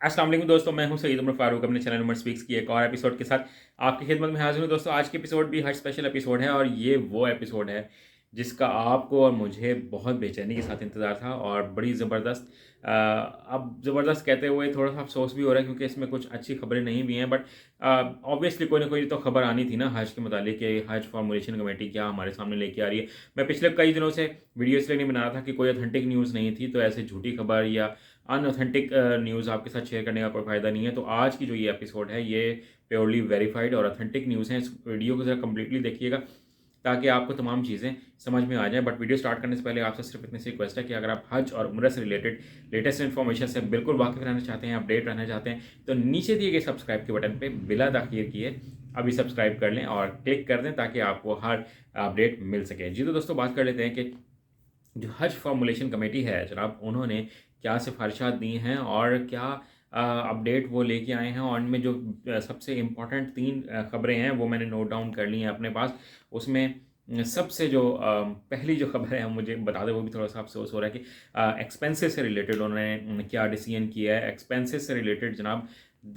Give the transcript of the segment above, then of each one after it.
अस्सलाम वालेकुम दोस्तों, मैं हूं सईद उमर फारूक अपने चैनल उमर स्पीक्स की एक और एपिसोड के साथ आपकी खिदमत में हाजिर हूं। दोस्तों, आज के एपिसोड भी हज स्पेशल एपिसोड है और ये वो एपिसोड है जिसका आपको और मुझे बहुत बेचैनी के साथ इंतज़ार था और बड़ी ज़बरदस्त। अब ज़बरदस्त कहते हुए थोड़ा सा अफसोस भी हो रहा है क्योंकि इसमें कुछ अच्छी खबरें नहीं भी हैं, बट ऑब्वियसली कोई ना कोई तो खबर आनी थी ना हज के मुतालिक कि हज फॉर्मुलेशन कमेटी क्या हमारे सामने लेके आ रही है। मैं पिछले कई दिनों से वीडियो इसलिए नहीं बना रहा था कि कोई ऑथेंटिक न्यूज़ नहीं थी, तो ऐसे झूठी खबर या अनऑथेंटिक न्यूज़ आपके साथ शेयर करने का कोई फ़ायदा नहीं है। तो आज की जो ये एपिसोड है ये प्योरली वेरीफाइड और ऑथेंटिक न्यूज़ है। इस वीडियो को ज़रा कंप्लीटली देखिएगा ताकि आपको तमाम चीज़ें समझ में आ जाएँ। बट वीडियो स्टार्ट करने से पहले आपसे सिर्फ इतनी सी रिक्वेस्ट है कि अगर आप हज और उम्रा से रिलेटेड लेटेस्ट इन्फॉर्मेशन से बिल्कुल वाकिफ़ रहना चाहते हैं, अपडेट रहना चाहते हैं, तो नीचे दिए गए सब्सक्राइब के बटन पे बिला ताख़ीर किए अभी सब्सक्राइब कर लें और क्लिक कर दें ताकि आपको हर अपडेट मिल सके। जी तो दोस्तों, बात कर लेते हैं कि जो हज फॉर्मुलेशन कमेटी है जनाब, उन्होंने क्या सिफारिशात दी हैं और क्या अपडेट वो लेके आए हैं, और उनमें जो सबसे इम्पोर्टेंट 3 खबरें हैं वो मैंने नोट डाउन कर ली हैं अपने पास। उसमें सबसे जो पहली जो खबर है मुझे बता दें, वो भी थोड़ा सा अफसोस हो रहा है कि एक्सपेंसेस से रिलेटेड उन्होंने क्या डिसीजन किया है। एक्सपेंसेस से रिलेटेड जनाब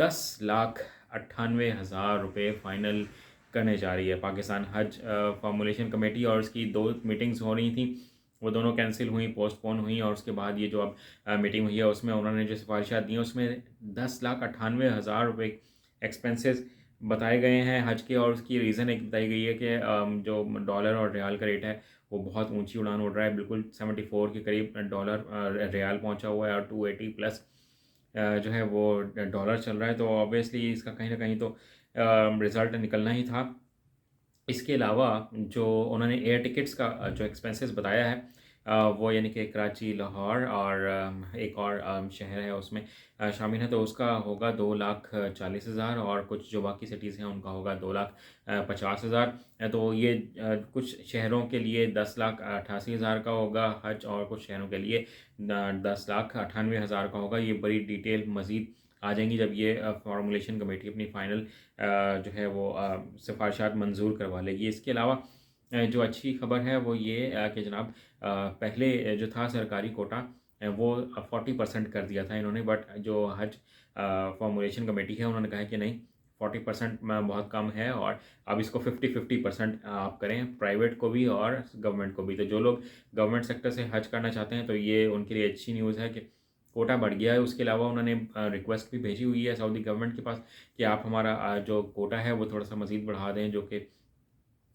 10,98,000 रुपये फाइनल करने जा रही है पाकिस्तान हज फॉर्मुलेशन कमेटी, और उसकी 2 मीटिंग्स हो रही थी, वो दोनों कैंसिल हुई, पोस्टपोन हुई, और उसके बाद ये जो अब मीटिंग हुई है उसमें उन्होंने जो सिफारिशात दी हैं उसमें 10,98,000 रुपये एक्सपेंसेस बताए गए हैं हज के। और उसकी रीज़न एक बताई गई है कि जो डॉलर और रियाल का रेट है वो बहुत ऊंची उड़ान उड़ रहा है, बिल्कुल 74 के करीब डॉलर रियाल पहुंचा हुआ है और 280 प्लस जो है वो डॉलर चल रहा है। तो ऑब्वियसली इसका कहीं ना कहीं तो रिज़ल्ट निकलना ही था। इसके अलावा जो उन्होंने एयर टिकट्स का जो एक्सपेंसेस बताया है, वो यानी कि कराची, लाहौर और एक और शहर है उसमें शामिल है, तो उसका होगा 2,40,000, और कुछ जो बाकी सिटीज़ हैं उनका होगा 2,50,000। तो ये कुछ शहरों के लिए 10,88,000 का होगा हज, और कुछ शहरों के लिए 10,98,000 का होगा। ये बड़ी डिटेल मज़ीद आ जाएंगी जब ये फार्मूलेशन कमेटी अपनी फ़ाइनल जो है वो सिफारिशात मंज़ूर करवा लेगी। इसके अलावा जो अच्छी खबर है वो ये कि जनाब पहले जो था सरकारी कोटा वो 40% कर दिया था इन्होंने, बट जो हज फॉर्मुलेशन कमेटी है उन्होंने कहा है कि नहीं, 40% में बहुत कम है और अब इसको 50-50% आप करें, प्राइवेट को भी और गवर्नमेंट को भी। तो जो लोग गवर्नमेंट सेक्टर से हज करना चाहते हैं तो ये उनके लिए अच्छी न्यूज़ है कि कोटा बढ़ गया है। उसके अलावा उन्होंने रिक्वेस्ट भी भेजी हुई है सऊदी गवर्नमेंट के पास कि आप हमारा जो कोटा है वो थोड़ा सा मज़ीद बढ़ा दें, जो कि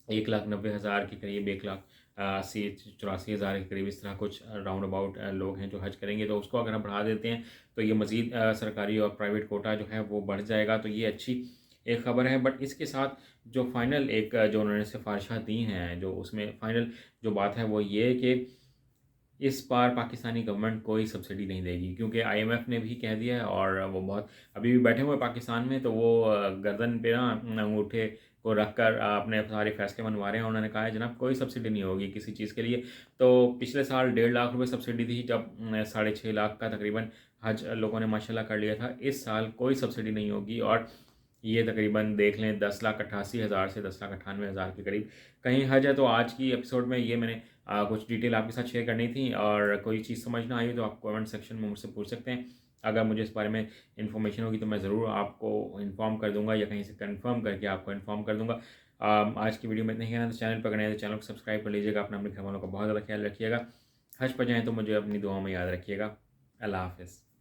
1,90,000 के करीब, 1,80,84,000 के करीब, इस तरह कुछ राउंड अबाउट लोग हैं जो हज करेंगे। तो उसको अगर हम बढ़ा देते हैं तो ये मज़ीद सरकारी और प्राइवेट कोटा जो है वो बढ़ जाएगा। तो ये अच्छी एक ख़बर है। बट इसके साथ जो फ़ाइनल एक जो उन्होंने सिफारिशात दी हैं, जो उसमें फ़ाइनल जो बात है वो ये कि इस बार पाकिस्तानी गवर्नमेंट कोई सब्सिडी नहीं देगी, क्योंकि आईएमएफ ने भी कह दिया है और वो बहुत अभी भी बैठे हुए हैं पाकिस्तान में, तो वो गर्दन पे ना अंगूठे को रख कर अपने सारे फैसले मनवा रहे हैं। उन्होंने कहा है जनाब कोई सब्सिडी नहीं होगी किसी चीज़ के लिए। तो पिछले साल 1.5 लाख रुपए सब्सिडी थी जब 6.5 लाख का तकरीबन हज लोगों ने माशाल्लाह कर लिया था। इस साल कोई सब्सिडी नहीं होगी और ये तकरीबन देख लें 10,88,000 से 10,98,000 के करीब कहीं हज है। तो आज की एपिसोड में ये मैंने कुछ डिटेल आपके साथ शेयर करनी थी, और कोई चीज़ समझ ना आई तो आप कमेंट सेक्शन में मुझसे पूछ सकते हैं। अगर मुझे इस बारे में इन्फॉर्मेशन होगी तो मैं ज़रूर आपको इन्फॉर्म कर दूंगा या कहीं से कंफर्म करके आपको इन्फॉर्म कर दूंगा। आज की वीडियो में इतना ही कहना, तो चैनल पर गए तो चैनल को सब्सक्राइब कर लीजिएगा। अपने घर वालों का बहुत ज़्यादा ख्याल रखिएगा। हज पर जाएँ तो मुझे अपनी दुआओं में याद रखिएगा। अल्लाह हाफ़िज़।